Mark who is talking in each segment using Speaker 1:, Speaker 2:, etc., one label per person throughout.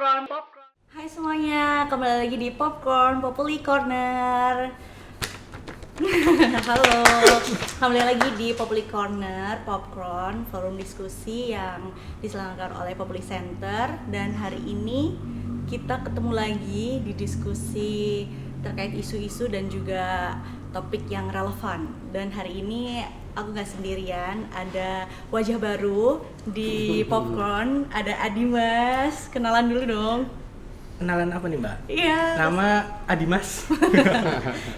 Speaker 1: Hai semuanya, kembali lagi di Popcorn Populi Corner. Halo, kembali lagi di Populi Corner, Popcorn, forum diskusi yang diselenggarakan oleh Populi Center. Dan hari ini kita ketemu lagi di diskusi terkait isu-isu dan juga topik yang relevan. Dan hari ini aku gak sendirian, ada wajah baru di Popcorn, ada Adimas. Kenalan dulu dong.
Speaker 2: Kenalan apa nih Mbak?
Speaker 1: Iya.
Speaker 2: Nama Adimas.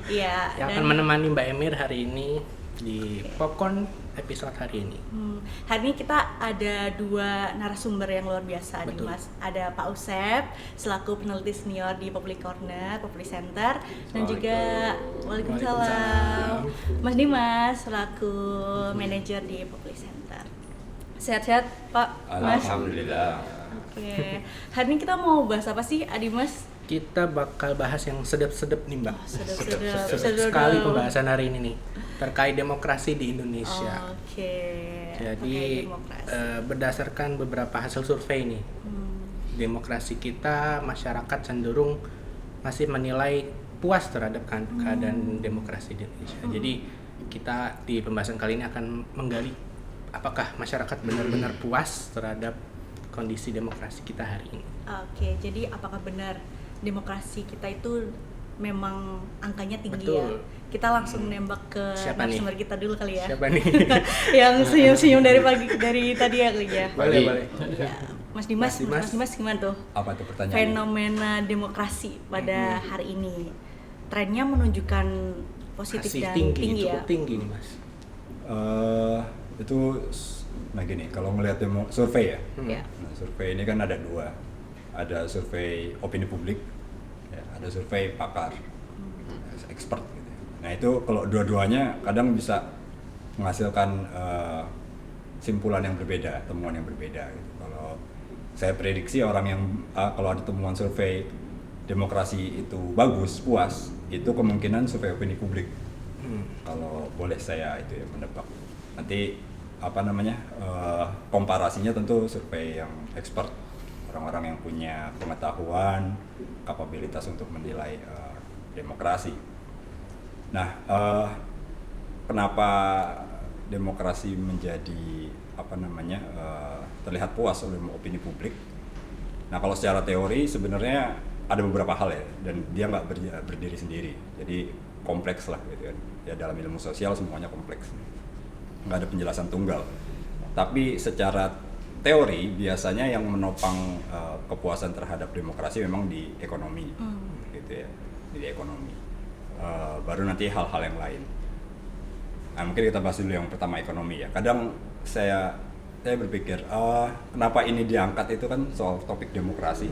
Speaker 1: Iya.
Speaker 2: Yang akan menemani Mbak Emir hari ini di Popcorn episode hari ini.
Speaker 1: Hari ini kita ada dua narasumber yang luar biasa,
Speaker 2: Betul.
Speaker 1: Dimas. Ada Pak Usep selaku peneliti senior di Populi Corner, Populi Center, dan juga Waalaikumsalam. Mas Dimas selaku manajer di Populi Center. Sehat-sehat Pak Mas?
Speaker 3: Alhamdulillah.
Speaker 1: Oke. Hari ini kita mau bahas apa sih, Adimas?
Speaker 2: Kita bakal bahas yang sedap-sedap nih Mbak.
Speaker 1: Sedap
Speaker 2: Sekali pembahasan hari ini nih terkait demokrasi di Indonesia.
Speaker 1: Oke.
Speaker 2: Jadi
Speaker 1: demokrasi.
Speaker 2: berdasarkan beberapa hasil survei nih, demokrasi kita, masyarakat cenderung masih menilai puas terhadap keadaan demokrasi di Indonesia. Jadi kita di pembahasan kali ini akan menggali apakah masyarakat benar-benar puas terhadap kondisi demokrasi kita hari ini.
Speaker 1: Oke, jadi apakah benar demokrasi kita itu memang angkanya tinggi?
Speaker 2: Betul.
Speaker 1: Ya? Kita langsung nembak ke
Speaker 2: Siapa
Speaker 1: narasumber kita dulu kali ya.
Speaker 2: Siapa nih?
Speaker 1: Yang senyum-senyum dari tadi ya kali ya.
Speaker 2: Boleh.
Speaker 1: Ya, Mas Dimas,
Speaker 2: Mas
Speaker 1: Mas Dimas gimana tuh?
Speaker 3: Apa tuh pertanyaannya?
Speaker 1: Fenomena demokrasi pada hari ini. Trennya menunjukkan positif
Speaker 2: Masih
Speaker 1: dan
Speaker 2: tinggi,
Speaker 1: ya.
Speaker 2: cukup tinggi nih Mas.
Speaker 3: Nah gini, kalau ngelihat survei ya,
Speaker 1: Ya.
Speaker 3: nah, survei ini kan ada dua, ada survei opini publik, ya, ada survei pakar, expert gitu. Nah itu kalau dua-duanya kadang bisa menghasilkan simpulan yang berbeda, temuan yang berbeda. Gitu. Kalau saya prediksi orang yang kalau ada temuan survei demokrasi itu bagus, puas, itu kemungkinan survei opini publik. Kalau boleh saya itu ya menebak. Nanti komparasinya tentu survei yang expert, orang-orang yang punya pengetahuan, kapabilitas untuk menilai demokrasi. Nah, kenapa demokrasi menjadi terlihat puas oleh opini publik? Nah, kalau secara teori sebenarnya ada beberapa hal ya, dan dia nggak berdiri sendiri, jadi kompleks lah gitu kan. Ya dalam ilmu sosial semuanya kompleks, nggak ada penjelasan tunggal. Tapi secara teori biasanya yang menopang kepuasan terhadap demokrasi memang di ekonomi, gitu ya, di ekonomi. Baru nanti hal-hal yang lain. Nah, mungkin kita bahas dulu yang pertama, ekonomi ya. Kadang saya berpikir kenapa ini diangkat itu kan soal topik demokrasi.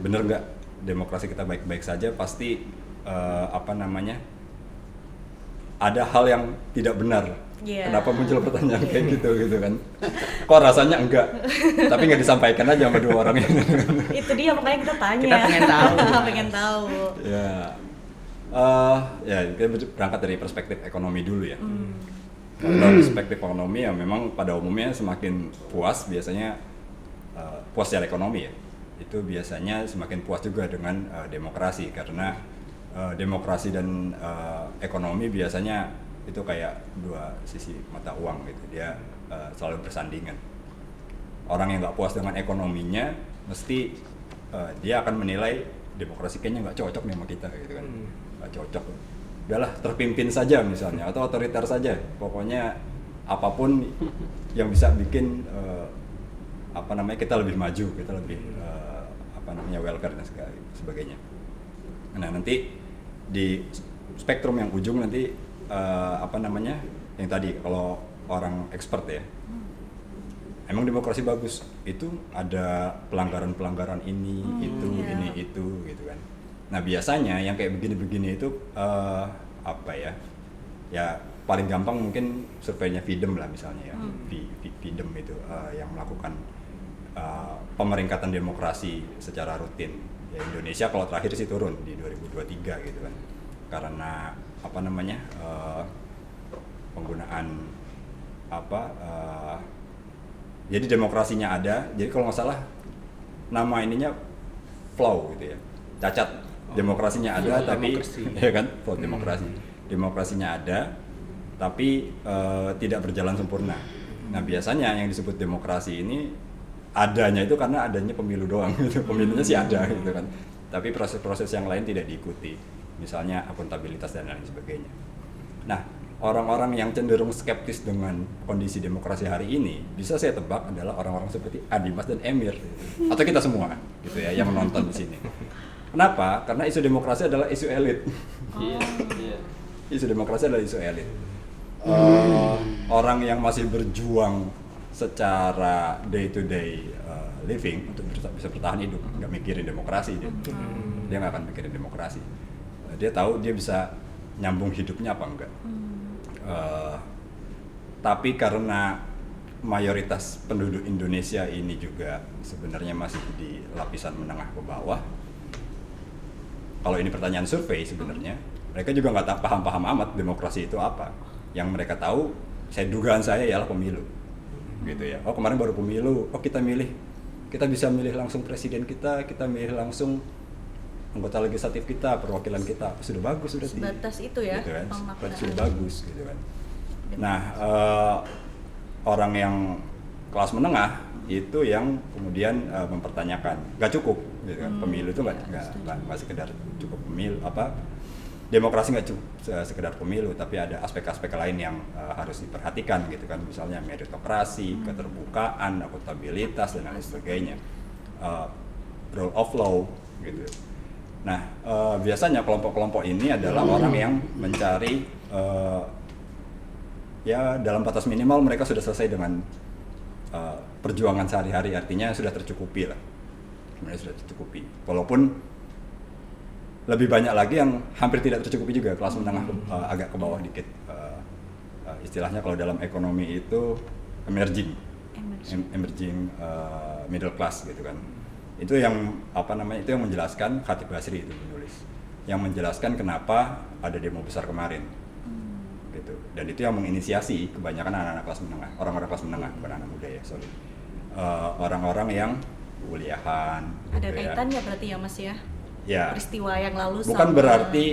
Speaker 3: Bener nggak demokrasi kita baik-baik saja? Pasti ada hal yang tidak benar.
Speaker 1: Yeah.
Speaker 3: Kenapa muncul pertanyaan kayak gitu kan? Kok rasanya enggak, tapi nggak disampaikan aja sama dua orang ini.
Speaker 1: Itu dia makanya kita tanya.
Speaker 2: Kita pengen tahu.
Speaker 1: Pengen tahu.
Speaker 3: Ya kita berangkat dari perspektif ekonomi dulu ya. Kalau perspektif ekonomi ya memang pada umumnya semakin puas biasanya puas secara ekonomi ya. Itu biasanya semakin puas juga dengan demokrasi, karena demokrasi dan ekonomi biasanya itu kayak dua sisi mata uang gitu, dia selalu bersandingan. Orang yang nggak puas dengan ekonominya mesti dia akan menilai demokrasi kayaknya nggak cocok nih sama kita gitu kan, nggak cocok, udahlah terpimpin saja misalnya, atau otoriter saja, pokoknya apapun yang bisa bikin kita lebih maju, kita lebih welcome dan sebagainya. Nah nanti di spektrum yang ujung nanti yang tadi kalau orang expert ya, emang demokrasi bagus, itu ada pelanggaran ini, itu gitu kan. Nah biasanya yang kayak begini-begini itu ya paling gampang mungkin surveinya Videm lah misalnya ya, Videm itu yang melakukan pemeringkatan demokrasi secara rutin. Ya, Indonesia kalau terakhir sih turun di 2023 gitu kan, karena penggunaan jadi demokrasinya ada. Jadi kalau nggak salah nama ininya flow gitu ya, cacat. Demokrasinya ada tapi ya kan, flow demokrasi. Demokrasinya ada tapi tidak berjalan sempurna. Nah, biasanya yang disebut demokrasi ini adanya itu karena adanya pemilu doang gitu. Pemilunya sih ada gitu kan. Tapi proses-proses yang lain tidak diikuti. Misalnya akuntabilitas dan lain sebagainya. Nah, orang-orang yang cenderung skeptis dengan kondisi demokrasi hari ini bisa saya tebak adalah orang-orang seperti Adimas dan Emir gitu. Atau kita semua gitu ya yang menonton di sini. Kenapa? Karena isu demokrasi adalah isu elit.
Speaker 4: Iya.
Speaker 3: Isu demokrasi adalah isu elit. Orang yang masih berjuang secara day to day living untuk bisa bertahan hidup, nggak mikirin demokrasi dia. Dia nggak akan mikirin demokrasi. Dia tahu dia bisa nyambung hidupnya apa enggak. Tapi karena mayoritas penduduk Indonesia ini juga sebenarnya masih di lapisan menengah ke bawah. Kalau ini pertanyaan survei sebenarnya, mereka juga nggak paham-paham amat demokrasi itu apa. Yang mereka tahu, dugaan saya ialah pemilu, gitu ya. Oh, kemarin baru pemilu, oh kita bisa milih langsung presiden kita milih langsung anggota legislatif kita, perwakilan kita, sudah bagus sudah.
Speaker 1: Sebatas itu ya,
Speaker 3: gitu kan? Sudah bagus, gitu kan. Nah, orang yang kelas menengah itu yang kemudian mempertanyakan, nggak cukup, gitu kan? Pemilu itu nggak sekedar cukup pemilu, demokrasi nggak cukup sekedar pemilu, tapi ada aspek-aspek lain yang harus diperhatikan, gitu kan? Misalnya meritokrasi, keterbukaan, akuntabilitas dan lain sebagainya, rule of law, gitu. Nah, biasanya kelompok-kelompok ini adalah orang yang mencari ya dalam batas minimal mereka sudah selesai dengan perjuangan sehari-hari, artinya sudah tercukupi lah. Mereka sudah tercukupi. Walaupun lebih banyak lagi yang hampir tidak tercukupi juga, kelas menengah agak ke bawah dikit. Istilahnya kalau dalam ekonomi itu emerging middle class gitu kan. Itu yang itu yang menjelaskan Khatib Basri itu menulis. Yang menjelaskan kenapa ada demo besar kemarin. Gitu. Dan itu yang menginisiasi kebanyakan anak-anak kelas menengah, orang-orang kelas menengah, bukan anak muda ya, sorry. Orang-orang yang kuliahan.
Speaker 1: Ada
Speaker 3: gitu
Speaker 1: kaitannya berarti ya Mas ya?
Speaker 3: Ya.
Speaker 1: Peristiwa yang lalu
Speaker 3: bukan
Speaker 1: sama
Speaker 3: berarti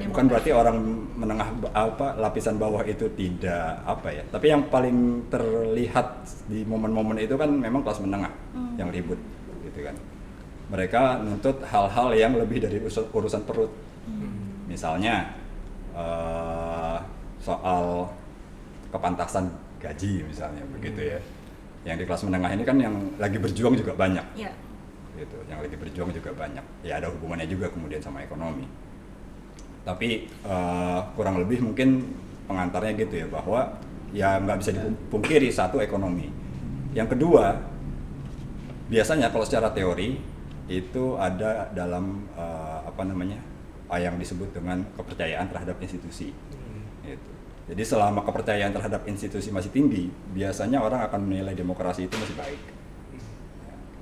Speaker 3: bukan berarti orang menengah lapisan bawah itu tidak tapi yang paling terlihat di momen-momen itu kan memang kelas menengah yang ribut gitu kan. Mereka nuntut hal-hal yang lebih dari urusan perut. Misalnya soal kepantasan gaji misalnya begitu ya. Yang di kelas menengah ini kan yang lagi berjuang juga banyak.
Speaker 1: Ya.
Speaker 3: Gitu, yang lagi berjuang juga banyak. Ya ada hubungannya juga kemudian sama ekonomi. Tapi kurang lebih mungkin pengantarnya gitu ya, bahwa ya nggak bisa dipungkiri satu ekonomi. Yang kedua, biasanya kalau secara teori itu ada dalam yang disebut dengan kepercayaan terhadap institusi. Gitu. Jadi selama kepercayaan terhadap institusi masih tinggi, biasanya orang akan menilai demokrasi itu masih baik.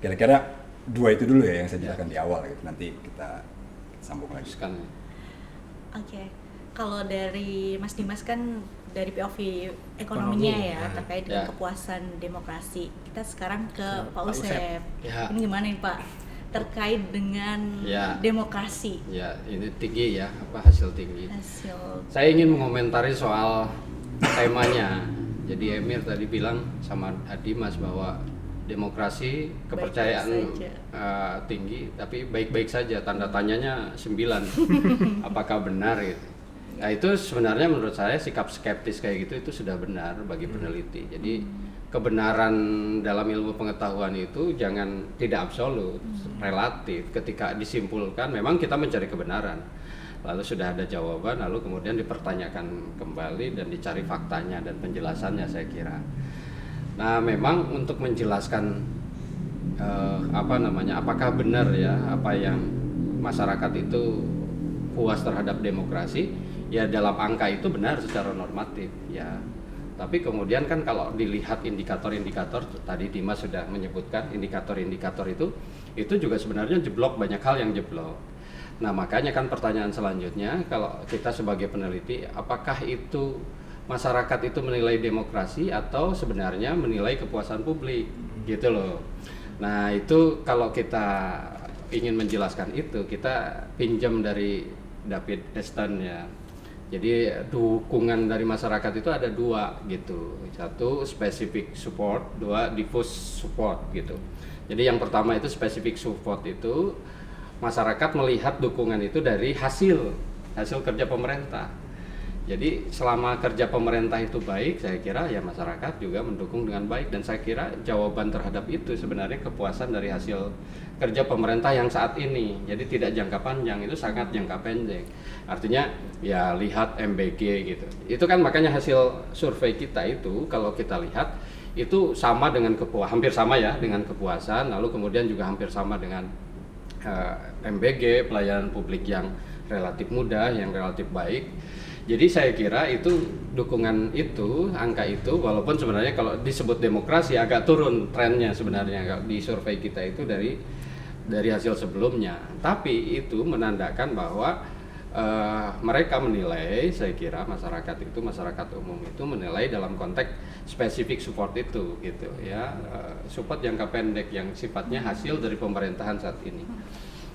Speaker 3: Kira-kira dua itu dulu ya yang saya jelaskan di awal gitu. Nanti kita sambung lagi.
Speaker 1: Oke. Kalau dari Mas Dimas kan dari POV ekonominya ya, terkait dengan kepuasan demokrasi. Kita sekarang ke Pak Usep.
Speaker 4: Ya.
Speaker 1: Ini gimana nih Pak? Terkait dengan demokrasi.
Speaker 4: Ya, ini tinggi ya, hasil tinggi. Saya ingin mengomentari soal temanya. Jadi Emir tadi bilang sama Adimas bahwa demokrasi kepercayaan tinggi, tapi baik-baik saja, tanda tanyanya 9. Apakah benar gitu? Nah itu sebenarnya menurut saya sikap skeptis kayak gitu itu sudah benar bagi peneliti. Jadi kebenaran dalam ilmu pengetahuan itu tidak absolut, relatif. Ketika disimpulkan memang kita mencari kebenaran, lalu sudah ada jawaban, lalu kemudian dipertanyakan kembali dan dicari faktanya dan penjelasannya saya kira. Nah, memang untuk menjelaskan apakah benar ya apa yang masyarakat itu puas terhadap demokrasi, ya dalam angka itu benar secara normatif ya. Tapi kemudian kan kalau dilihat indikator-indikator, tadi Dimas sudah menyebutkan indikator-indikator itu juga sebenarnya jeblok, banyak hal yang jeblok. Nah, makanya kan pertanyaan selanjutnya, kalau kita sebagai peneliti, apakah itu masyarakat itu menilai demokrasi atau sebenarnya menilai kepuasan publik gitu loh. Nah itu kalau kita ingin menjelaskan itu, kita pinjam dari David Easton ya. Jadi dukungan dari masyarakat itu ada dua gitu, satu specific support, dua diffuse support gitu. Jadi yang pertama itu specific support itu masyarakat melihat dukungan itu dari hasil kerja pemerintah. Jadi selama kerja pemerintah itu baik, saya kira ya masyarakat juga mendukung dengan baik, dan saya kira jawaban terhadap itu sebenarnya kepuasan dari hasil kerja pemerintah yang saat ini. Jadi tidak jangka panjang, itu sangat jangka pendek. Artinya ya lihat MBG gitu. Itu kan makanya hasil survei kita itu kalau kita lihat itu sama dengan hampir sama ya dengan kepuasan, lalu kemudian juga hampir sama dengan MBG, pelayanan publik yang relatif mudah, yang relatif baik. Jadi saya kira itu dukungan itu, angka itu, walaupun sebenarnya kalau disebut demokrasi agak turun trennya sebenarnya di survei kita itu dari hasil sebelumnya. Tapi itu menandakan bahwa mereka menilai, saya kira masyarakat umum itu menilai dalam konteks spesifik support itu gitu ya, support jangka pendek yang sifatnya hasil dari pemerintahan saat ini.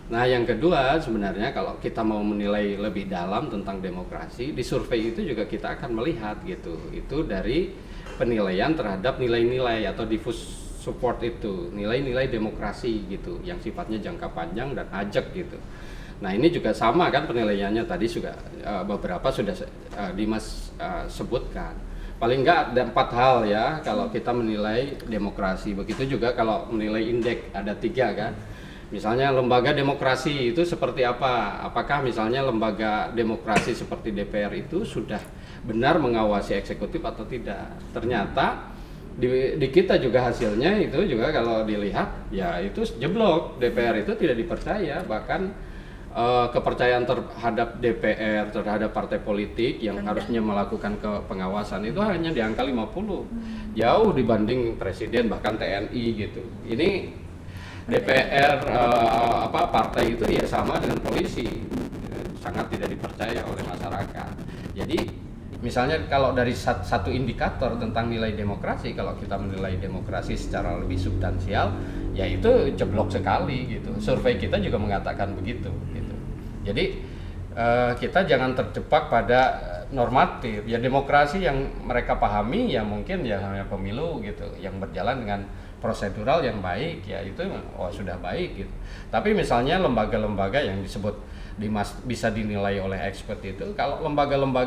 Speaker 4: Nah yang kedua sebenarnya kalau kita mau menilai lebih dalam tentang demokrasi, di survei itu juga kita akan melihat gitu, itu dari penilaian terhadap nilai-nilai atau diffuse support itu, nilai-nilai demokrasi gitu yang sifatnya jangka panjang dan ajak gitu. Nah ini juga sama kan penilaiannya, tadi juga beberapa sudah Dimas sebutkan. Paling enggak ada 4 hal ya kalau kita menilai demokrasi. Begitu juga kalau menilai indeks ada 3 kan. Misalnya lembaga demokrasi itu seperti apa? Apakah misalnya lembaga demokrasi seperti DPR itu sudah benar mengawasi eksekutif atau tidak? Ternyata di kita juga hasilnya itu juga kalau dilihat ya itu jeblok. DPR itu tidak dipercaya, bahkan kepercayaan terhadap DPR, terhadap partai politik yang harusnya melakukan pengawasan itu hanya di angka 50. Jauh dibanding presiden bahkan TNI gitu. Ini DPR partai itu ya sama dengan polisi, sangat tidak dipercaya oleh masyarakat. Jadi misalnya kalau dari satu indikator tentang nilai demokrasi, kalau kita menilai demokrasi secara lebih substansial, ya itu jeblok sekali gitu. Survei kita juga mengatakan begitu gitu. Jadi kita jangan terjebak pada normatif. Ya demokrasi yang mereka pahami ya mungkin ya hanya pemilu gitu, yang berjalan dengan prosedural yang baik, ya itu sudah baik gitu. Tapi misalnya lembaga-lembaga yang disebut bisa dinilai oleh expert itu, kalau lembaga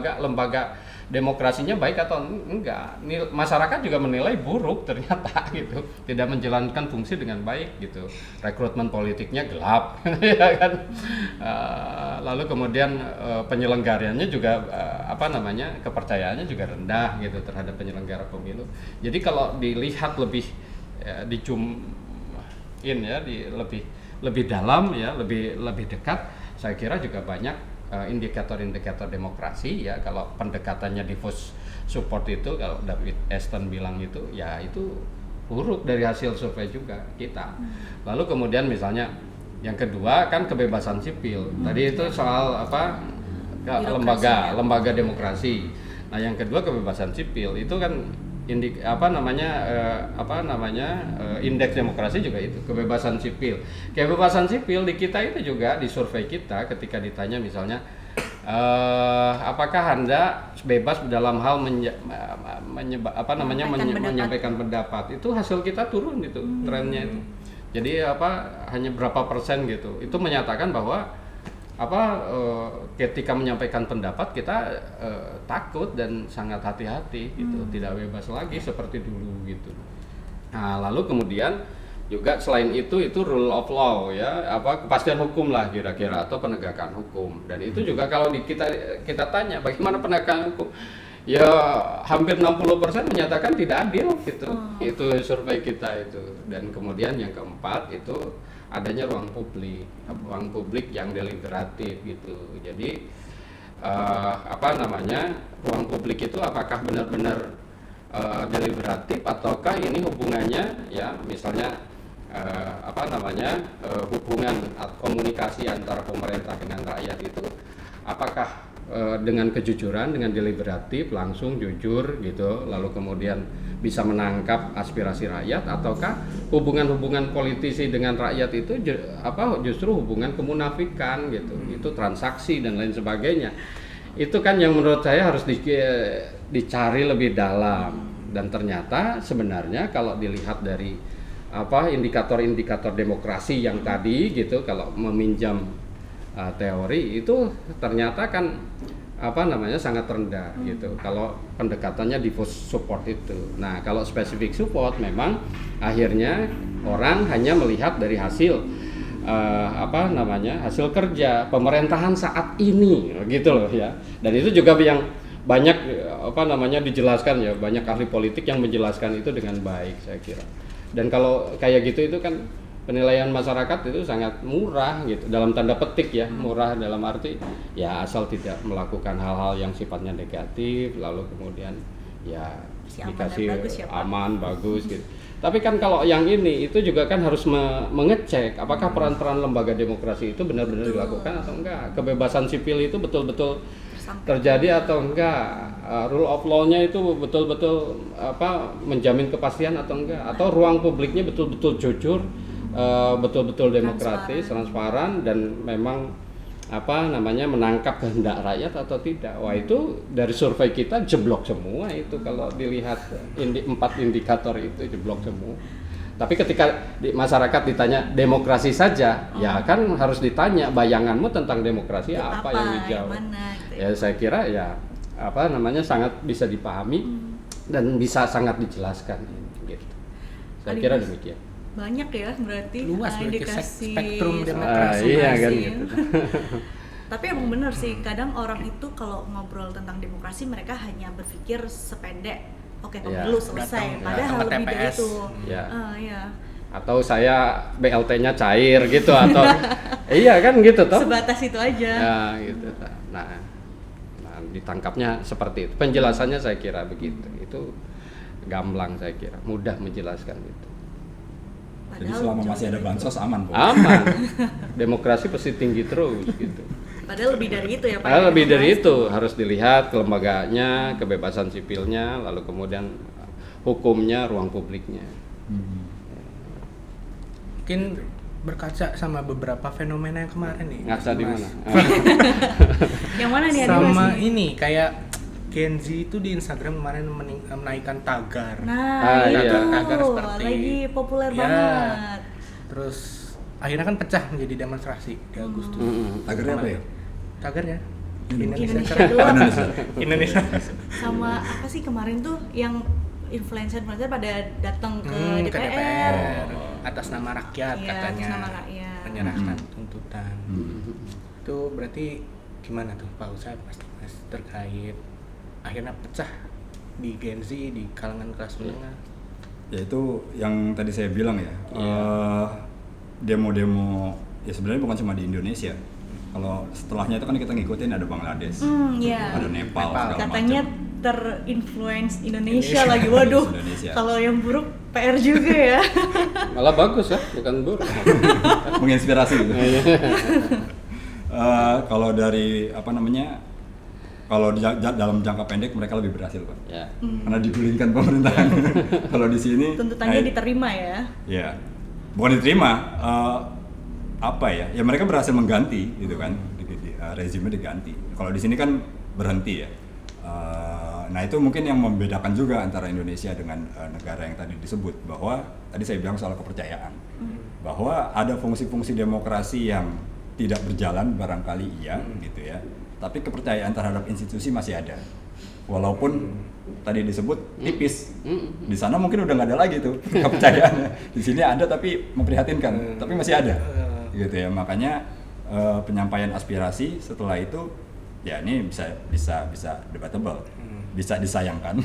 Speaker 4: demokrasinya baik atau enggak, masyarakat juga menilai buruk ternyata gitu, tidak menjalankan fungsi dengan baik gitu, rekrutmen politiknya gelap ya kan. Lalu kemudian penyelenggaranya juga kepercayaannya juga rendah gitu terhadap penyelenggara pemilu. Jadi kalau dilihat lebih lebih dalam ya, lebih dekat, saya kira juga banyak indikator-indikator demokrasi ya. Kalau pendekatannya diffuse support itu, kalau David Easton bilang itu ya itu buruk dari hasil survei juga kita. Lalu kemudian misalnya yang kedua kan kebebasan sipil. Tadi itu soal lembaga demokrasi. Nah yang kedua kebebasan sipil itu kan indeks demokrasi juga itu kebebasan sipil. Kebebasan sipil di kita itu juga di survei kita ketika ditanya misalnya apakah Anda bebas dalam hal menyampaikan pendapat, itu hasil kita turun gitu trennya itu. Jadi hanya berapa persen gitu. Itu menyatakan bahwa ketika menyampaikan pendapat kita takut dan sangat hati-hati gitu, tidak bebas lagi seperti dulu gitu. Nah, lalu kemudian juga selain itu rule of law ya, kepastian hukum lah kira-kira, atau penegakan hukum. Dan itu juga kalau kita tanya bagaimana penegakan hukum, ya hampir 60% menyatakan tidak adil gitu. Itu survei kita itu. Dan kemudian yang keempat itu adanya ruang publik yang deliberatif gitu. Jadi ruang publik itu apakah benar-benar deliberatif ataukah ini hubungannya ya misalnya hubungan komunikasi antara pemerintah dengan rakyat itu apakah dengan kejujuran, dengan deliberatif, langsung jujur gitu, lalu kemudian bisa menangkap aspirasi rakyat, ataukah hubungan-hubungan politisi dengan rakyat itu justru hubungan kemunafikan gitu, itu transaksi dan lain sebagainya. Itu kan yang menurut saya harus dicari lebih dalam, dan ternyata sebenarnya kalau dilihat dari indikator-indikator demokrasi yang tadi gitu, kalau meminjam teori itu ternyata kan sangat rendah gitu kalau pendekatannya diffuse support itu. Nah, kalau specific support memang akhirnya orang hanya melihat dari hasil hasil kerja pemerintahan saat ini gitu loh ya. Dan itu juga yang banyak dijelaskan ya, banyak ahli politik yang menjelaskan itu dengan baik saya kira. Dan kalau kayak gitu itu kan penilaian masyarakat itu sangat murah gitu, dalam tanda petik ya, murah dalam arti ya asal tidak melakukan hal-hal yang sifatnya negatif, lalu kemudian ya dikasih aman, bagus gitu. Tapi kan kalau yang ini itu juga kan harus mengecek apakah peran-peran lembaga demokrasi itu benar-benar dilakukan atau enggak, kebebasan sipil itu betul-betul terjadi atau enggak, rule of law-nya itu betul-betul menjamin kepastian atau enggak, atau ruang publiknya betul-betul jujur, betul-betul demokratis, transparan, dan memang menangkap kehendak rakyat atau tidak. Wah, itu dari survei kita jeblok semua itu, kalau dilihat 4 indikator itu jeblok semua. Tapi ketika masyarakat ditanya demokrasi saja, ya kan harus ditanya bayanganmu tentang demokrasi apa yang dijawab. Ya saya kira ya sangat bisa dipahami dan bisa sangat dijelaskan gitu. Saya kira demikian.
Speaker 1: Banyak ya berarti
Speaker 2: luas
Speaker 1: indikasi
Speaker 2: spektrum demokrasi.
Speaker 4: Iya kan gitu.
Speaker 1: Tapi emang benar sih, kadang orang itu kalau ngobrol tentang demokrasi mereka hanya berpikir sependek pemilu selesai, padahal lebih dari itu. Ya.
Speaker 4: Atau saya BLT-nya cair gitu, atau iya kan gitu toh.
Speaker 1: Sebatas itu aja.
Speaker 4: Ya gitu. Nah ditangkapnya seperti itu. Penjelasannya saya kira begitu. Itu gamblang, saya kira mudah menjelaskan itu.
Speaker 3: Jadi selama masih ada bansos aman, Pak.
Speaker 4: Aman. Demokrasi pasti tinggi terus gitu.
Speaker 1: Padahal lebih dari itu ya, Pak.
Speaker 4: Padahal lebih dari itu, harus dilihat kelembagaannya, kebebasan sipilnya, lalu kemudian hukumnya, ruang publiknya.
Speaker 2: Mungkin berkaca sama beberapa fenomena yang kemarin nih.
Speaker 4: Ngaca di mana?
Speaker 1: Yang mana nih?
Speaker 2: Sama ini kayak Gen Z itu di Instagram kemarin menaikkan tagar.
Speaker 1: Nah,
Speaker 2: tagar seperti
Speaker 1: lagi populer banget.
Speaker 2: Terus akhirnya kan pecah menjadi demonstrasi di Agustus.
Speaker 3: Tagarnya apa ya?
Speaker 2: Tagarnya
Speaker 1: Indonesia gelap.
Speaker 2: Indonesia.
Speaker 1: Sama apa sih kemarin tuh yang influencer pada datang ke DPR.
Speaker 2: Atas nama rakyat katanya.
Speaker 1: Atas nama rakyat.
Speaker 2: Menyerahkan tuntutan. Itu berarti gimana tuh Pak Ustaz Mas terkait akhirnya pecah di Gen Z, di kalangan kelas menengah?
Speaker 3: Ya itu yang tadi saya bilang ya, demo-demo ya sebenarnya bukan cuma di Indonesia. Kalau setelahnya itu kan kita ngikutin ada Bangladesh, ada Nepal segala
Speaker 1: katanya
Speaker 3: macam.
Speaker 1: Terinfluence Indonesia lagi, waduh. Kalau yang buruk PR juga ya.
Speaker 4: Malah bagus ya, bukan buruk.
Speaker 3: Menginspirasi gitu. Kalau dari kalau dalam jangka pendek mereka lebih berhasil, Pak.
Speaker 4: Ya.
Speaker 3: Karena digulingkan pemerintahan. Kalau di sini
Speaker 1: tuntutannya diterima ya.
Speaker 3: Ya. Bukan diterima, ya mereka berhasil mengganti gitu kan. Rezimnya diganti. Kalau di sini kan berhenti ya. Nah, itu mungkin yang membedakan juga antara Indonesia dengan negara yang tadi disebut, bahwa tadi saya bilang soal kepercayaan. Bahwa ada fungsi-fungsi demokrasi yang tidak berjalan barangkali gitu ya. Tapi kepercayaan terhadap institusi masih ada. Walaupun tadi disebut tipis. Di sana mungkin udah nggak ada lagi tuh kepercayaan. Di sini ada tapi memprihatinkan, tapi masih ada. Gitu ya. Makanya penyampaian aspirasi setelah itu ya ini bisa debatable. Bisa disayangkan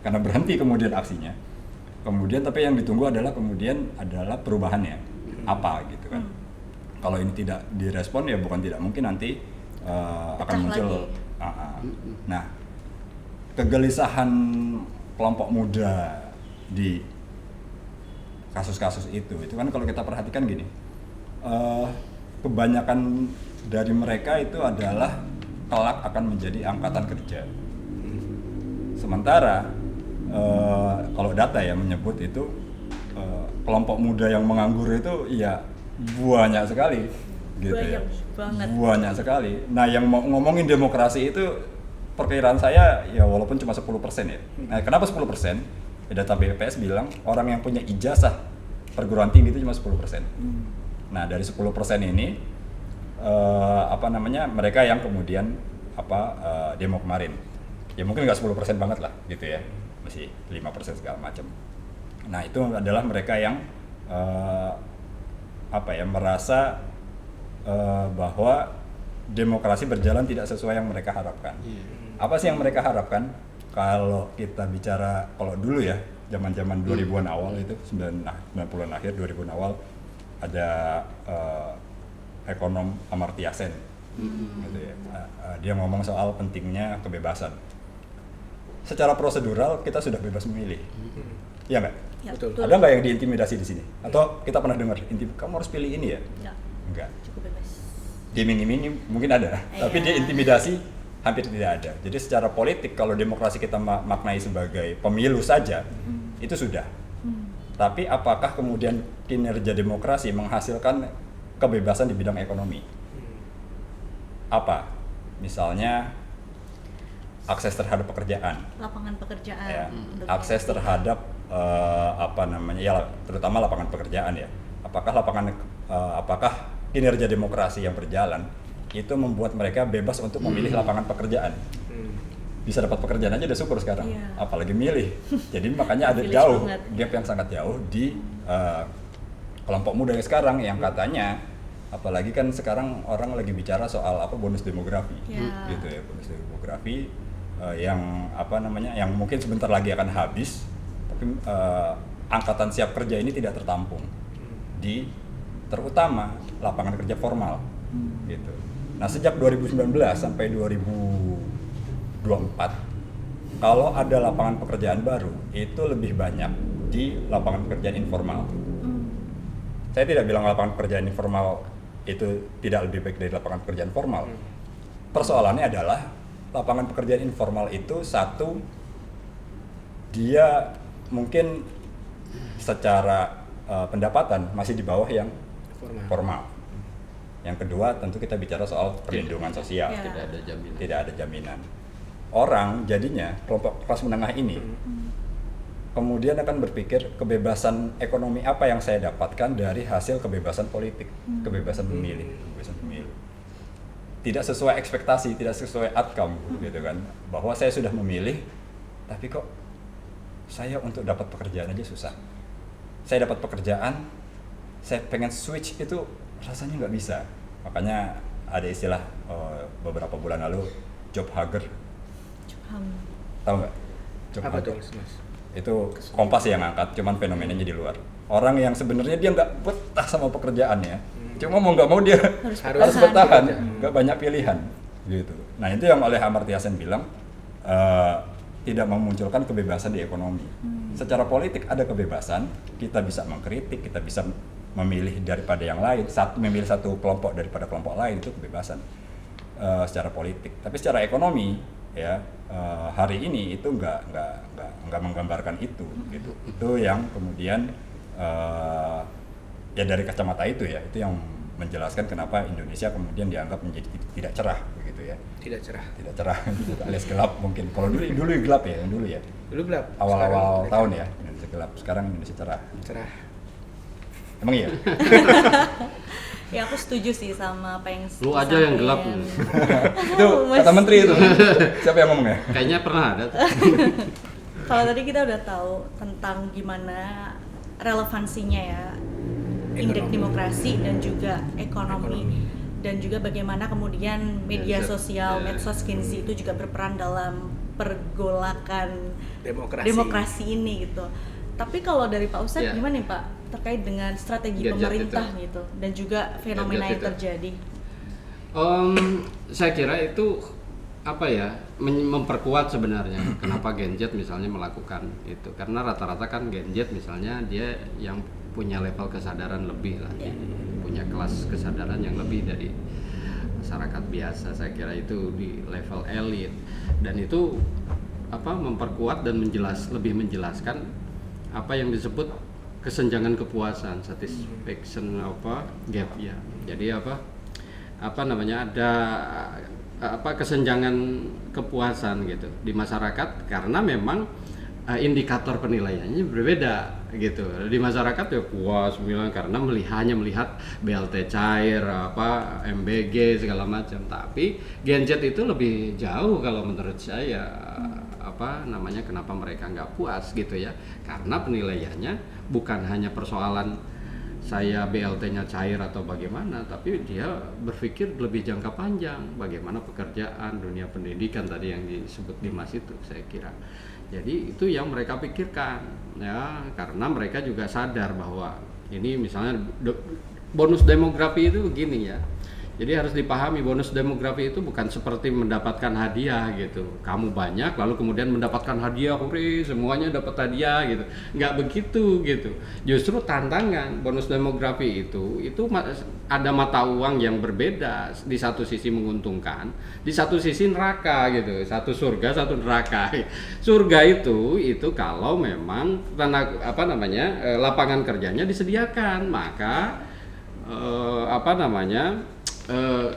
Speaker 3: karena berhenti kemudian aksinya. Kemudian tapi yang ditunggu adalah perubahannya. Apa gitu kan. Kalau ini tidak direspon ya bukan tidak mungkin nanti akan muncul. Nah, kegelisahan kelompok muda di kasus-kasus itu kan kalau kita perhatikan gini, kebanyakan dari mereka itu adalah kelak akan menjadi angkatan kerja. Sementara kalau data ya menyebut itu kelompok muda yang menganggur itu ya banyak sekali gitu ya.
Speaker 1: Banget.
Speaker 3: Banyak sekali. Nah, yang mau ngomongin demokrasi itu perkiraan saya ya walaupun cuma 10% ya. Nah, kenapa 10%? Ya, data BPS bilang orang yang punya ijazah perguruan tinggi itu cuma 10%. Nah, dari 10% ini mereka yang kemudian demo kemarin. Ya mungkin nggak 10% banget lah gitu ya. Masih 5% segala macam. Nah, itu adalah mereka yang merasa bahwa demokrasi berjalan tidak sesuai yang mereka harapkan. Apa sih yang mereka harapkan? Kalau kita bicara, kalau dulu ya, zaman-zaman 2000-an awal itu, 90-an akhir, 2000-an awal, ada ekonom Amartya Sen. Gitu ya. Dia ngomong soal pentingnya kebebasan. Secara prosedural, kita sudah bebas memilih. Iya nggak?
Speaker 1: Ya,
Speaker 2: Betul.
Speaker 1: betul.
Speaker 3: Ada nggak yang diintimidasi di sini? Atau kita pernah dengar, kamu harus pilih ini ya?
Speaker 1: Ya,
Speaker 3: Enggak.
Speaker 1: cukup bebas.
Speaker 3: Diiming-imingi mungkin ada, tapi dia intimidasi hampir tidak ada. Jadi secara politik kalau demokrasi kita maknai sebagai pemilu saja, itu sudah. Tapi apakah kemudian kinerja demokrasi menghasilkan kebebasan di bidang ekonomi? Apa? Misalnya akses terhadap pekerjaan,
Speaker 1: Lapangan pekerjaan.
Speaker 3: ya,
Speaker 1: untuk
Speaker 3: akses
Speaker 1: yang-
Speaker 3: terhadap terutama lapangan pekerjaan ya. Apakah kinerja demokrasi yang berjalan itu membuat mereka bebas untuk memilih lapangan pekerjaan? Bisa dapat pekerjaan aja udah syukur sekarang,
Speaker 1: Iya.
Speaker 3: apalagi milih. Jadi makanya ada
Speaker 1: Privilege
Speaker 3: jauh
Speaker 1: banget.
Speaker 3: gap yang sangat jauh di kelompok muda yang sekarang yang katanya, apalagi kan sekarang orang lagi bicara soal bonus demografi,
Speaker 1: Ya.
Speaker 3: gitu ya, bonus demografi yang yang mungkin sebentar lagi akan habis, tapi angkatan siap kerja ini tidak tertampung di terutama lapangan kerja formal, gitu. Nah, sejak 2019 sampai 2024, kalau ada lapangan pekerjaan baru itu lebih banyak di lapangan pekerjaan informal. Saya tidak bilang lapangan pekerjaan informal itu tidak lebih baik dari lapangan pekerjaan formal. Persoalannya adalah lapangan pekerjaan informal itu satu, dia mungkin secara pendapatan masih di bawah yang formal. Yang kedua tentu kita bicara soal perlindungan sosial.
Speaker 1: Ya.
Speaker 4: Tidak ada jaminan.
Speaker 3: Tidak ada jaminan. Orang jadinya kelompok kelas menengah ini kemudian akan berpikir kebebasan ekonomi apa yang saya dapatkan dari hasil kebebasan politik, kebebasan memilih, tidak sesuai ekspektasi, tidak sesuai outcome, gitu kan? Bahwa saya sudah memilih, tapi kok saya untuk dapat pekerjaan aja susah. Saya dapat pekerjaan, saya pengen switch itu rasanya nggak bisa. Makanya ada istilah beberapa bulan lalu job hugger. Tahu nggak? Job
Speaker 2: Apa
Speaker 3: hugger.
Speaker 2: tuh, Mas?
Speaker 3: Itu Kompas yang angkat, cuman fenomenanya di luar. Orang yang sebenarnya dia nggak betah sama pekerjaannya, cuma mau nggak mau dia harus bertahan, nggak banyak pilihan, gitu. Nah, itu yang oleh Amartya Sen bilang tidak memunculkan kebebasan di ekonomi. Secara politik ada kebebasan, kita bisa mengkritik, kita bisa memilih daripada yang lain, memilih satu kelompok daripada kelompok lain, itu kebebasan secara politik. Tapi secara ekonomi, ya hari ini itu nggak menggambarkan itu, gitu. Itu yang kemudian ya dari kacamata itu ya, itu yang menjelaskan kenapa Indonesia kemudian dianggap menjadi tidak cerah, begitu ya.
Speaker 2: Tidak cerah.
Speaker 3: Tidak cerah, alias gelap mungkin. Kalau dulu gelap ya, yang dulu ya.
Speaker 2: Dulu gelap.
Speaker 3: Awal-awal
Speaker 2: Sekarang
Speaker 3: tahun ya, Indonesia gelap. Sekarang Indonesia cerah.
Speaker 2: cerah.
Speaker 3: Emang iya?
Speaker 1: Ya, aku setuju sih sama apa yang
Speaker 4: Lu aja yang gelap.
Speaker 3: Itu kata menteri itu. Siapa yang ngomong ya?
Speaker 4: Kayaknya pernah ada tuh.
Speaker 1: Kalau tadi kita udah tahu tentang gimana relevansinya ya indeks demokrasi dan juga ekonomi, dan juga bagaimana kemudian media
Speaker 4: Medsos,
Speaker 1: sosial,
Speaker 4: ya.
Speaker 1: medsos Gen Z itu juga berperan dalam pergolakan
Speaker 2: Demokrasi.
Speaker 1: ini gitu. Tapi kalau dari Pak Ustadz
Speaker 4: Ya.
Speaker 1: gimana nih Pak terkait dengan strategi
Speaker 4: Gadget
Speaker 1: pemerintah
Speaker 4: itu.
Speaker 1: gitu dan juga fenomena
Speaker 4: Gadget
Speaker 1: yang
Speaker 4: itu.
Speaker 1: terjadi?
Speaker 4: Saya kira itu apa ya, memperkuat sebenarnya kenapa Gen Z misalnya melakukan itu, karena rata-rata kan Gen Z misalnya dia yang punya level kesadaran lebih lah, punya kelas kesadaran yang lebih dari masyarakat biasa. Saya kira itu di level elit, dan itu memperkuat dan lebih menjelaskan apa yang disebut kesenjangan kepuasan, satisfaction gap ya. Jadi ada kesenjangan kepuasan gitu di masyarakat, karena memang indikator penilaiannya berbeda gitu. Di masyarakat ya puas bilang karena hanya melihat BLT cair, MBG segala macam. Tapi Gen Z itu lebih jauh kalau menurut saya. Kenapa mereka nggak puas gitu ya? Karena penilaiannya bukan hanya persoalan saya BLT-nya cair atau bagaimana, tapi dia berpikir lebih jangka panjang, bagaimana pekerjaan, dunia pendidikan tadi yang disebut Dimas itu, saya kira. Jadi itu yang mereka pikirkan ya, karena mereka juga sadar bahwa ini misalnya bonus demografi itu begini ya. Jadi harus dipahami, bonus demografi itu bukan seperti mendapatkan hadiah gitu. Kamu banyak lalu kemudian mendapatkan hadiah, hore, semuanya dapat hadiah gitu. Nggak begitu gitu. Justru tantangan bonus demografi itu ada mata uang yang berbeda. Di satu sisi menguntungkan, di satu sisi neraka gitu. Satu surga, satu neraka. Surga itu kalau memang lapangan kerjanya disediakan, maka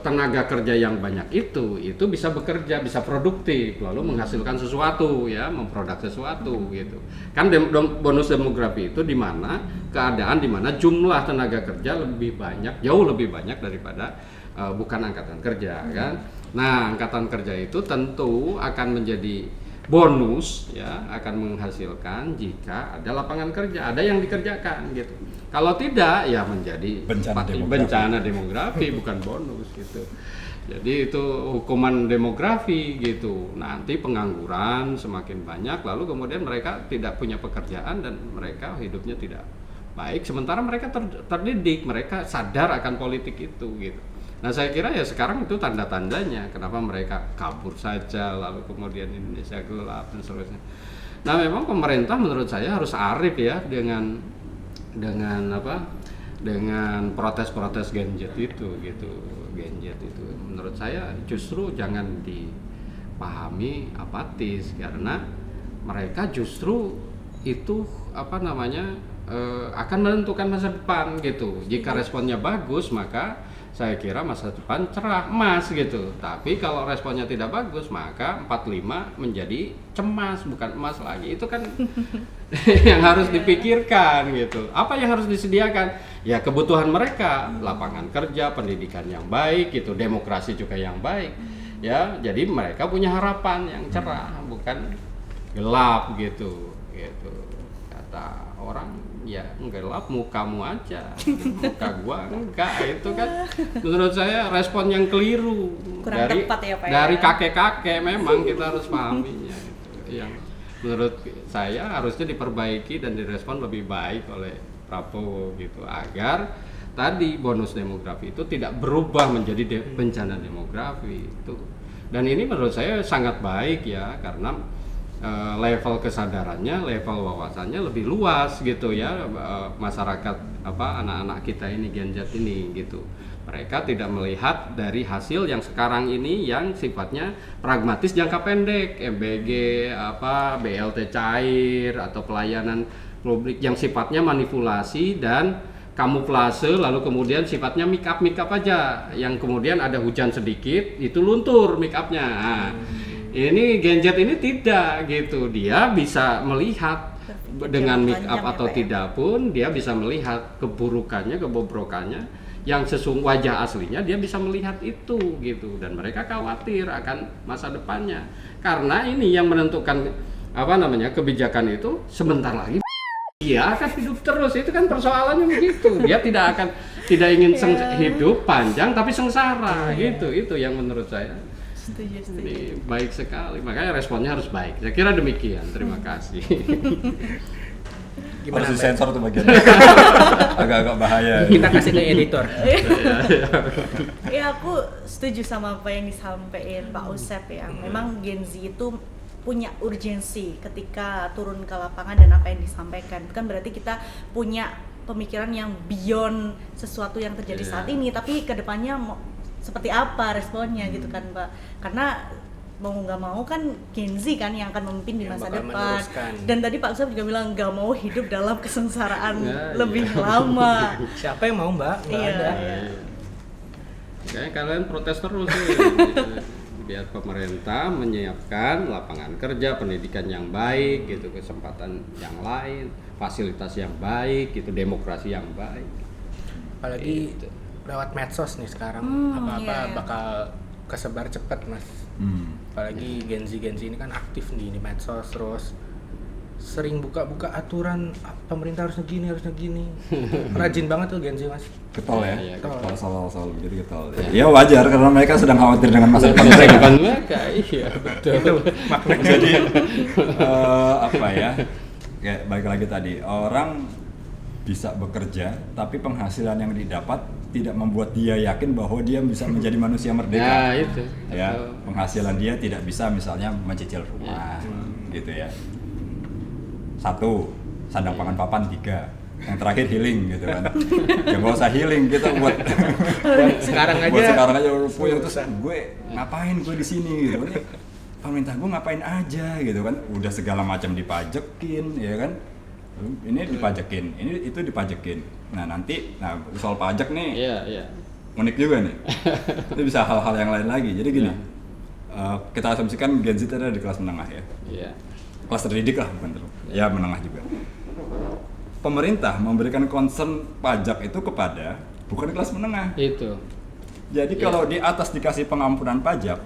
Speaker 4: tenaga kerja yang banyak itu bisa bekerja, bisa produktif, lalu menghasilkan sesuatu ya, memproduk sesuatu gitu. Kan bonus demografi itu keadaan di mana jumlah tenaga kerja lebih banyak, jauh lebih banyak daripada bukan angkatan kerja kan. Nah, angkatan kerja itu tentu akan menjadi bonus ya, akan menghasilkan jika ada lapangan kerja, ada yang dikerjakan gitu. Kalau tidak ya menjadi bencana demografi bukan bonus gitu. Jadi itu hukuman demografi gitu. Nanti pengangguran semakin banyak, lalu kemudian mereka tidak punya pekerjaan dan mereka hidupnya tidak baik, sementara mereka terdidik, mereka sadar akan politik itu gitu. Nah, saya kira ya sekarang itu tanda-tandanya kenapa mereka kabur saja, lalu kemudian Indonesia gelap dan seterusnya. Nah, memang pemerintah menurut saya harus arif ya dengan protes-protes Gen Z itu gitu. Gen Z itu menurut saya justru jangan dipahami apatis, karena mereka justru itu akan menentukan masa depan gitu. Jika responnya bagus, maka saya kira masa depan cerah, emas gitu. Tapi kalau responnya tidak bagus, maka 45 menjadi cemas, bukan emas lagi. Itu kan yang harus dipikirkan gitu. Apa yang harus disediakan? Ya kebutuhan mereka, lapangan kerja, pendidikan yang baik gitu, demokrasi juga yang baik. Ya, jadi mereka punya harapan yang cerah, bukan gelap gitu. Kata orang, ya gelap mukamu aja, muka gua enggak. Itu kan menurut saya respon yang keliru.
Speaker 1: Kurang tepat ya Pak
Speaker 4: dari
Speaker 1: ya?
Speaker 4: Kakek-kakek memang kita harus pahaminya gitu. Yang menurut saya harusnya diperbaiki dan direspon lebih baik oleh Prabowo gitu, agar tadi bonus demografi itu tidak berubah menjadi bencana demografi itu. Dan ini menurut saya sangat baik ya, karena level kesadarannya, level wawasannya lebih luas gitu ya, masyarakat anak-anak kita ini, Gen Z ini gitu. Mereka tidak melihat dari hasil yang sekarang ini yang sifatnya pragmatis jangka pendek, MBG, BLT cair atau pelayanan publik yang sifatnya manipulasi dan kamuflase, lalu kemudian sifatnya make up aja, yang kemudian ada hujan sedikit itu luntur make upnya. Ini Gen Z ini tidak gitu, dia bisa melihat dengan make up atau tidak pun dia bisa melihat keburukannya, kebobrokannya, yang wajah aslinya dia bisa melihat itu gitu, dan mereka khawatir akan masa depannya, karena ini yang menentukan kebijakan itu sebentar lagi dia akan hidup terus. Itu kan persoalannya begitu, dia tidak ingin hidup panjang tapi sengsara gitu. Itu yang menurut saya
Speaker 1: Setuju.
Speaker 4: ini baik sekali, makanya responnya harus baik. Saya kira demikian. Terima kasih.
Speaker 2: Gimana
Speaker 3: Harus
Speaker 2: Mbak?
Speaker 3: disensor tuh bagiannya. Agak-agak bahaya.
Speaker 2: Kita kasih ke editor.
Speaker 1: Ya, aku setuju sama apa yang disampaikan Pak Usep ya. Memang Gen Z itu punya urgensi ketika turun ke lapangan, dan apa yang disampaikan itu kan berarti kita punya pemikiran yang beyond sesuatu yang terjadi saat ini, tapi kedepannya seperti apa responnya gitu kan Pak, karena mau nggak mau kan Gen Z kan yang akan memimpin di
Speaker 2: Yang
Speaker 1: masa
Speaker 2: bakal
Speaker 1: depan.
Speaker 2: meneruskan.
Speaker 1: Dan tadi Pak Usop juga bilang nggak mau hidup dalam kesengsaraan
Speaker 4: Ya,
Speaker 1: lebih
Speaker 4: iya.
Speaker 1: lama.
Speaker 2: Siapa yang mau Mbak? Nggak
Speaker 1: Iya,
Speaker 2: ada.
Speaker 1: iya.
Speaker 4: Kayaknya kalian protes terus sih. Gitu. Biar pemerintah menyiapkan lapangan kerja, pendidikan yang baik gitu, kesempatan yang lain, fasilitas yang baik gitu, demokrasi yang baik.
Speaker 2: Apalagi
Speaker 4: Gitu.
Speaker 2: lewat medsos nih sekarang, apa-apa
Speaker 1: iya.
Speaker 2: bakal kesebar cepet Mas. Apalagi Gen Z ini kan aktif nih di medsos, terus sering buka-buka aturan pemerintah harusnya gini. Rajin banget tuh Gen Z Mas.
Speaker 3: Getol ya,
Speaker 4: Iya,
Speaker 3: getol soal begitu getol. Ya wajar karena mereka sedang khawatir dengan masa depan mereka.
Speaker 4: Depan mereka, iya betul.
Speaker 2: Maknanya
Speaker 3: Jadi apa ya? Kayak balik lagi tadi, orang bisa bekerja tapi penghasilan yang didapat tidak membuat dia yakin bahwa dia bisa menjadi manusia merdeka.
Speaker 4: Nah itu.
Speaker 3: Ya,
Speaker 4: Betul.
Speaker 3: penghasilan dia tidak bisa misalnya mencicil rumah, gitu ya. 1, sandang pangan papan 3. Yang terakhir healing gitu kan. Ya nggak usah healing, kita buat
Speaker 2: sekarang aja.
Speaker 3: buat sekarang aja puyeng terus gue ngapain gue di sini gitu. Ini pemerintah gue ngapain aja gitu kan. Udah segala macam dipajekin ya kan. Ini dipajekin, ini itu dipajekin. Nah, nanti soal pajak nih
Speaker 4: Iya.
Speaker 3: unik juga nih. Itu bisa hal-hal yang lain lagi. Jadi gini. Kita asumsikan Gen Z itu ada di kelas menengah ya.
Speaker 4: Iya.
Speaker 3: Kelas terdidik lah bukan terlalu. Ya menengah juga. Pemerintah memberikan concern pajak itu kepada bukan kelas menengah.
Speaker 4: Itu.
Speaker 3: Jadi kalau di atas dikasih pengampunan pajak,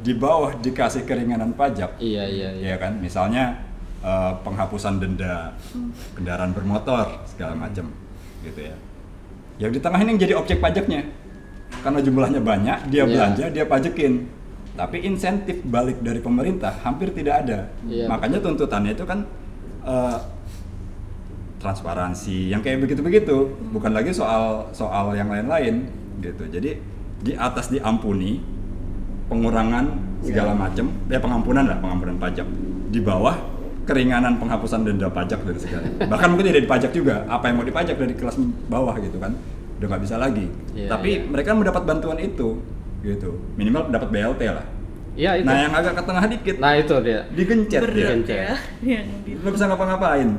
Speaker 3: di bawah dikasih keringanan pajak,
Speaker 4: Iya.
Speaker 3: ya kan? Misalnya penghapusan denda kendaraan bermotor segala macam, gitu ya. Yang di tengah ini yang jadi objek pajaknya, karena jumlahnya banyak, dia
Speaker 4: Iya.
Speaker 3: belanja, dia pajekin. Tapi insentif balik dari pemerintah hampir tidak ada.
Speaker 4: Iya,
Speaker 3: Makanya tuntutannya itu kan transparansi, yang kayak begitu-begitu, bukan lagi soal yang lain-lain, gitu. Jadi di atas diampuni pengurangan segala macam, pengampunan pajak. Di bawah keringanan penghapusan denda pajak dan segala. Bahkan mungkin tidak dipajak juga, apa yang mau dipajak dari kelas bawah gitu kan, udah nggak bisa lagi.
Speaker 4: Iya,
Speaker 3: Tapi
Speaker 4: iya.
Speaker 3: mereka mendapat bantuan itu, gitu. Minimal dapat BLT lah.
Speaker 4: Iya itu.
Speaker 3: Nah yang agak ke tengah dikit,
Speaker 4: Nah itu dia.
Speaker 3: digencet dia.
Speaker 1: Berat ya. Yang di
Speaker 3: Nggak bisa ngapa-ngapain,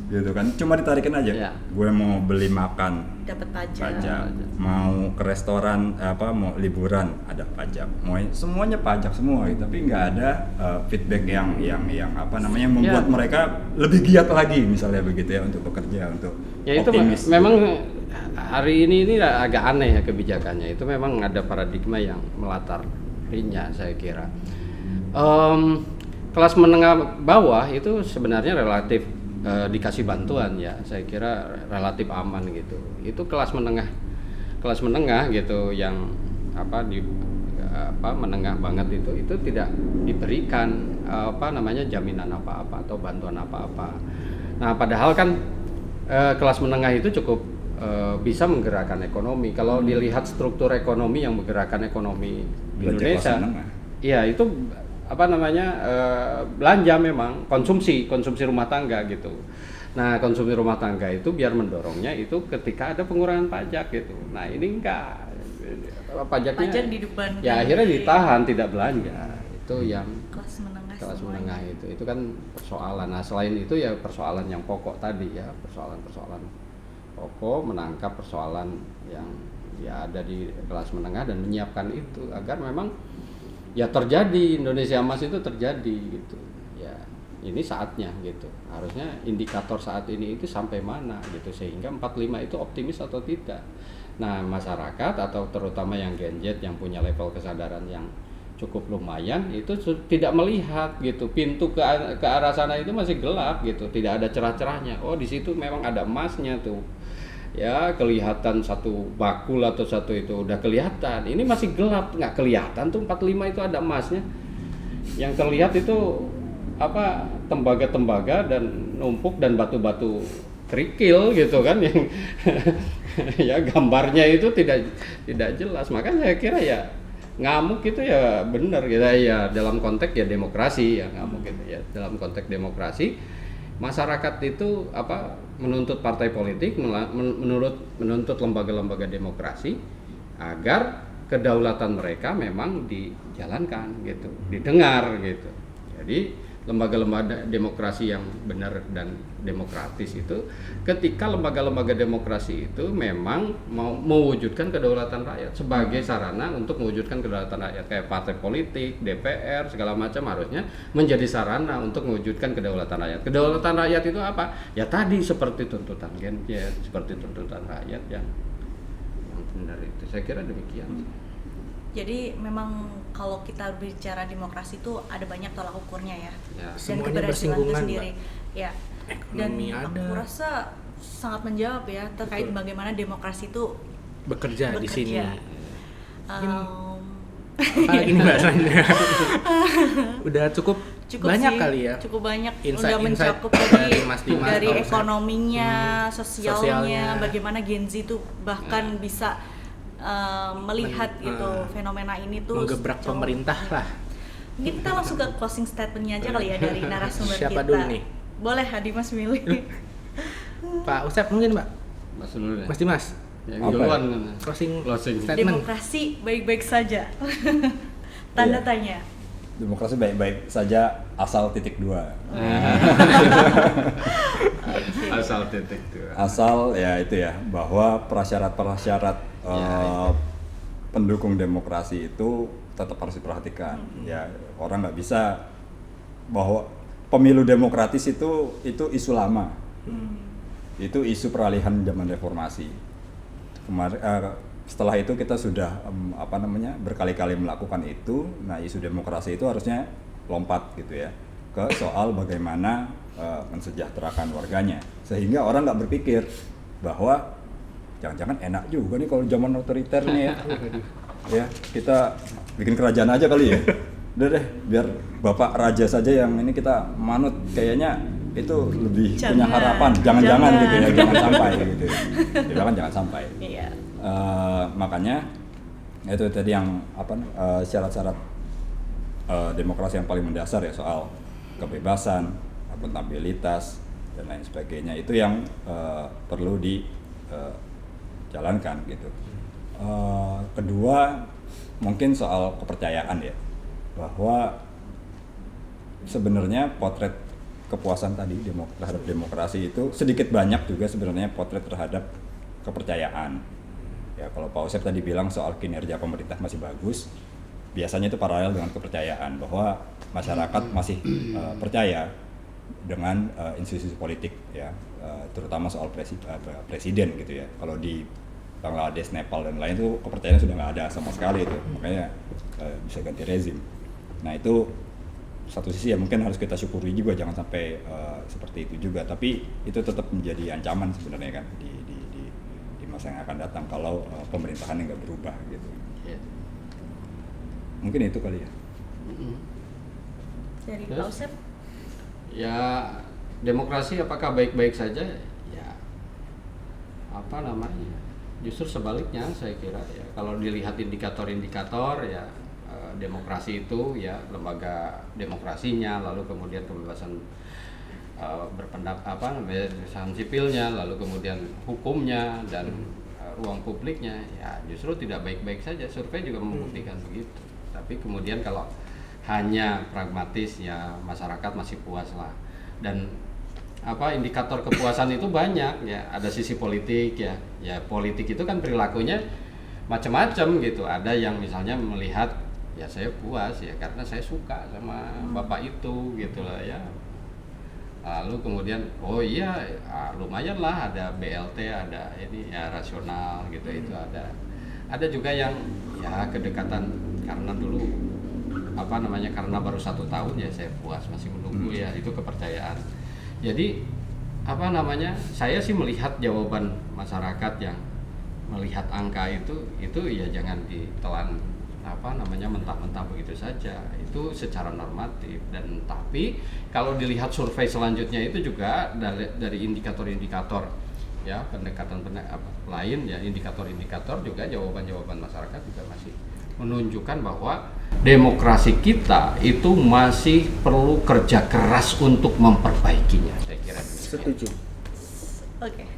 Speaker 3: gitu kan? Cuma ditarikin aja.
Speaker 4: Iya.
Speaker 3: Gue mau beli makan,
Speaker 1: dapat pajak.
Speaker 3: pajak. Mau ke restoran, mau liburan, ada pajak. Mau semuanya pajak semua, gitu. Tapi nggak ada feedback yang membuat
Speaker 4: Iya.
Speaker 3: mereka lebih giat lagi, misalnya begitu ya, untuk bekerja, untuk
Speaker 4: Ya itu
Speaker 3: optimis.
Speaker 4: memang hari ini agak aneh ya kebijakannya. Itu memang ada paradigma yang melatarinya saya kira. Kelas menengah bawah itu sebenarnya relatif dikasih bantuan ya. Saya kira relatif aman gitu. Itu kelas menengah gitu yang menengah banget itu tidak diberikan jaminan apa-apa atau bantuan apa-apa. Nah, padahal kan kelas menengah itu cukup bisa menggerakkan ekonomi. Kalau dilihat struktur ekonomi yang menggerakkan ekonomi di
Speaker 3: Belanja
Speaker 4: Indonesia,
Speaker 3: kelas menengah.
Speaker 4: iya itu belanja memang konsumsi rumah tangga gitu. Nah, konsumsi rumah tangga itu biar mendorongnya itu ketika ada pengurangan pajak gitu. Nah, ini enggak pajaknya
Speaker 1: Pajak dibebankan.
Speaker 4: ya akhirnya ditahan tidak belanja. Itu yang
Speaker 1: Kelas menengah
Speaker 4: kelas
Speaker 1: semuanya.
Speaker 4: menengah itu kan persoalan. Nah, selain itu ya persoalan yang pokok tadi ya, persoalan pokok menangkap persoalan yang ya ada di kelas menengah dan menyiapkan itu agar memang ya terjadi Indonesia Emas itu terjadi gitu. Ya, ini saatnya gitu. Harusnya indikator saat ini itu sampai mana gitu sehingga 45 itu optimis atau tidak. Nah, masyarakat atau terutama yang Gen Z yang punya level kesadaran yang cukup lumayan itu tidak melihat gitu pintu ke arah sana itu masih gelap gitu, tidak ada cerah-cerahnya. Oh, di situ memang ada emasnya tuh. Ya, kelihatan satu bakul atau satu itu udah kelihatan. Ini masih gelap, nggak kelihatan tuh 45 itu ada emasnya. Yang terlihat itu tembaga-tembaga dan numpuk dan batu-batu kerikil gitu kan yang ya gambarnya itu tidak jelas. Makanya saya kira ya ngamuk itu ya benar gitu ya dalam konteks ya demokrasi ya ngamuk gitu ya dalam konteks demokrasi masyarakat itu menuntut partai politik menuntut lembaga-lembaga demokrasi agar kedaulatan mereka memang dijalankan gitu, didengar gitu. Jadi lembaga-lembaga demokrasi yang benar dan demokratis itu, ketika lembaga-lembaga demokrasi itu memang mau mewujudkan kedaulatan rakyat sebagai sarana untuk mewujudkan kedaulatan rakyat, kayak partai politik, DPR segala macam harusnya menjadi sarana untuk mewujudkan kedaulatan rakyat. Kedaulatan rakyat itu apa? Ya tadi seperti tuntutan Gen Z, seperti tuntutan rakyat yang benar itu. Saya kira demikian.
Speaker 1: Jadi memang kalau kita bicara demokrasi itu ada banyak tolak ukurnya ya, dan
Speaker 2: Semuanya
Speaker 1: keberhasilan itu
Speaker 2: bersinggungan,
Speaker 1: sendiri, ya. Dan
Speaker 2: Ekonomi ada.
Speaker 1: aku rasa sangat menjawab ya terkait
Speaker 2: Betul.
Speaker 1: bagaimana demokrasi itu
Speaker 2: bekerja di sini.
Speaker 1: Em,
Speaker 2: Apa ini bahasanya? Udah cukup banyak
Speaker 1: sih,
Speaker 2: kali ya.
Speaker 1: cukup banyak,
Speaker 2: Insight-
Speaker 1: udah mencakup
Speaker 2: insight
Speaker 1: dari
Speaker 2: dari Mas Dimas,
Speaker 1: dari
Speaker 2: Pak Ustadz.
Speaker 1: ekonominya,
Speaker 2: Sosialnya.
Speaker 1: sosialnya, bagaimana Gen Z itu bahkan bisa melihat gitu fenomena ini tuh
Speaker 2: Menggebrak
Speaker 1: jauh.
Speaker 2: pemerintah lah.
Speaker 1: Mungkin kita langsung ke closing statementnya aja kali ya dari narasumber
Speaker 2: Siapa
Speaker 1: kita.
Speaker 2: dulu nih?
Speaker 1: Boleh Hadi Mas milih.
Speaker 2: Pak Ustadz mungkin Pak?
Speaker 4: Mas dulu deh.
Speaker 2: Mas Dimas?
Speaker 4: Yang
Speaker 3: Apa?
Speaker 4: duluan.
Speaker 2: Closing
Speaker 4: Closing.
Speaker 2: statement.
Speaker 1: Demokrasi baik-baik saja. Tanda
Speaker 3: Iya.
Speaker 1: tanya.
Speaker 3: Demokrasi baik-baik saja asal titik 2.
Speaker 4: Asal titik tuh.
Speaker 3: Asal ya itu ya, bahwa prasyarat-prasyarat pendukung demokrasi itu tetap harus diperhatikan. Ya, orang nggak bisa bahwa pemilu demokratis itu isu lama. Itu isu peralihan zaman reformasi. Setelah itu kita sudah berkali-kali melakukan itu. Nah, isu demokrasi itu harusnya lompat gitu ya ke soal bagaimana mensejahterakan warganya, sehingga orang nggak berpikir bahwa jangan-jangan enak juga nih kalau zaman otoriter nih ya kita bikin kerajaan aja kali ya, udah deh biar bapak raja saja yang ini kita manut, kayaknya itu lebih punya harapan, jangan-jangan gitu ya, jangan sampai gitu ya, kan jangan sampai.
Speaker 1: Iya.
Speaker 3: Makanya itu tadi yang syarat-syarat demokrasi yang paling mendasar ya, soal kebebasan, akuntabilitas dan lain sebagainya, itu yang perlu dijalankan gitu. Kedua mungkin soal kepercayaan ya, bahwa sebenarnya potret kepuasan tadi terhadap demokrasi itu sedikit banyak juga sebenarnya potret terhadap kepercayaan. Ya, kalau Pak Usep tadi bilang soal kinerja pemerintah masih bagus, biasanya itu paralel dengan kepercayaan bahwa masyarakat masih percaya dengan institusi politik ya, terutama soal presiden gitu ya. Kalau di Bangladesh, Nepal dan lain itu kepercayaan sudah nggak ada sama sekali itu, makanya bisa ganti rezim. Nah, itu satu sisi ya mungkin harus kita syukuri juga, jangan sampai seperti itu juga, tapi itu tetap menjadi ancaman sebenarnya kan di masa yang akan datang kalau pemerintahannya nggak berubah gitu.
Speaker 4: Ya.
Speaker 3: Mungkin itu kali ya.
Speaker 1: Dari Pak
Speaker 4: Terus?
Speaker 1: Usep.
Speaker 4: Ya, demokrasi apakah baik-baik saja? Ya, apa namanya? Justru sebaliknya saya kira ya. Kalau dilihat indikator-indikator ya, demokrasi itu ya lembaga demokrasinya, lalu kemudian kebebasan berpendapat, kebebasan sipilnya, lalu kemudian hukumnya dan ruang publiknya ya justru tidak baik-baik saja. Survei juga membuktikan begitu. Tapi kemudian kalau hanya pragmatis ya masyarakat masih puas lah, dan indikator kepuasan itu banyak ya, ada sisi politik ya politik itu kan perilakunya macam-macam gitu. Ada yang misalnya melihat ya saya puas ya karena saya suka sama bapak itu gitu lah ya, lalu kemudian lumayan lah ada BLT, ada ini ya rasional gitu. Itu ada juga yang ya kedekatan karena dulu karena baru 1 tahun ya saya puas, masih menunggu ya, itu kepercayaan. Jadi saya sih melihat jawaban masyarakat yang melihat angka itu ya jangan ditelan mentah-mentah begitu saja, itu secara normatif. Dan tapi kalau dilihat survei selanjutnya itu juga dari indikator-indikator ya pendekatan lain ya, indikator-indikator juga jawaban masyarakat juga masih menunjukkan bahwa demokrasi kita itu masih perlu kerja keras untuk memperbaikinya, saya kira.
Speaker 2: Setuju.
Speaker 1: Oke.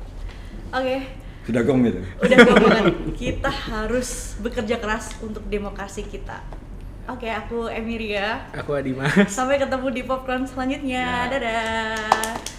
Speaker 3: Sudah gong gitu.
Speaker 1: Udah gak banget. Kita harus bekerja keras untuk demokrasi kita. Oke, aku Emiria.
Speaker 2: Aku Adimas.
Speaker 1: Sampai ketemu di Popcorn selanjutnya.
Speaker 3: Ya.
Speaker 1: Dadah.